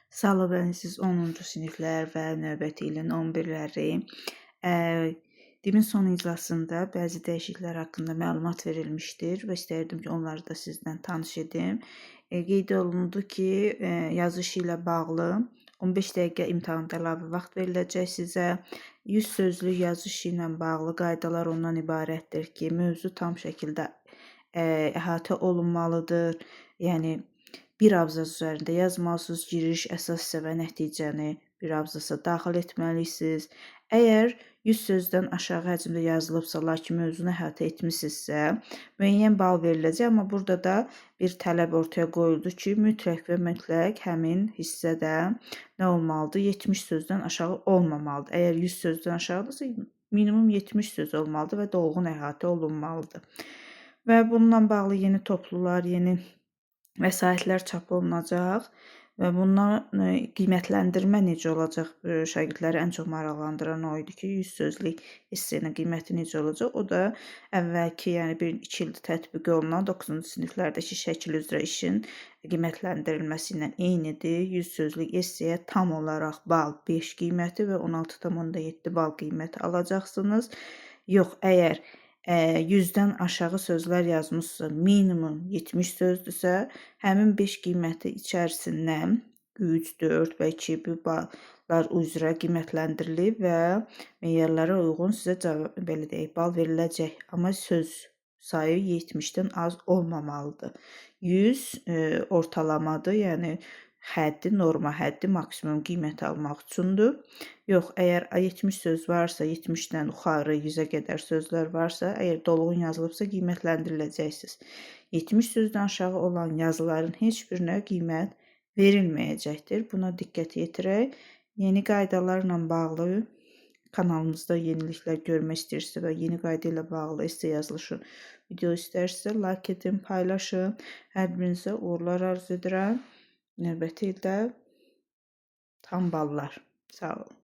Salam, siz 10-cu siniflər və növbəti ilin 11-ləri. Dibin son iclasında bəzi dəyişikliklər haqqında məlumat verilmişdir və istərdim ki, onları da sizlə tanış edim. Qeyd olundu ki, yazı işi ilə bağlı 15 dəqiqə imtahanda əlavə vaxt veriləcək sizə. 100 sözlük yazı işi ilə bağlı qaydalar ondan ibarətdir ki, mövzu tam şəkildə əhatə olunmalıdır. Yəni bir abzas üzərində yazmalısınız, giriş, əsas hissə və nəticəni bir abzasa daxil etməlisiniz. Əgər 100 sözdən aşağı həcmdə yazılıbsa, lakin mövzunu əhatə etmisinizsə, müəyyən bal veriləcək, amma burada da bir tələb ortaya qoyuldu ki, mütləq və mütləq həmin hissədə nə olmalıdır? 70 sözdən aşağı olmamalıdır. Əgər 100 sözdən aşağıdırsa, minimum 70 söz olmalıdır və dolğun əhatə olunmalıdır. Və bununla bağlı yeni toplular, yeni vəsaitlər çap olunacaq və bundan qiymətləndirmə necə olacaq? Şagirdləri ən çox maraqlandıran o idi ki, 100 sözlük essenin qiyməti necə olacaq? O da əvvəlki, yəni 1-2 ildir tətbiq olunan 9-cu siniflərdəki şəkil üzrə işin qiymətləndirilməsi ilə eynidir. 100 sözlük esseyə tam olaraq bal 5 qiyməti və 16,7 bal qiyməti alacaqsınız. Yox, əgər 100-dən aşağı sözlər yazmışsa, minimum 70 sözdürsə, həmin 5 qiyməti içərisindən 3, 4 və 2 ballar üzrə qiymətləndirilib və meyarlara uyğun sizə belə deyək, bal veriləcək. Amma söz sayı 70-dən az olmamalıdır. 100 ortalamadır, yəni həddi, norma həddi maksimum qiymət almaq üçündür. Yox, əgər 70 söz varsa, 70-dən yuxarı 100-ə qədər sözlər varsa, əgər dolğun yazılıbsa qiymətləndiriləcəksiniz. 70 sözdən aşağı olan yazıların heç birinə qiymət verilməyəcəkdir. Buna diqqət yetirək. Yeni qaydalarla bağlı kanalımızda yeniliklər görmək istəyirsə və yeni qayda ilə bağlı esse yazılışı video istərsə, like edin, paylaşın. Hər birinizə uğurlar arzu edirəm. Növbəti ildə tam ballar. Sağ olun.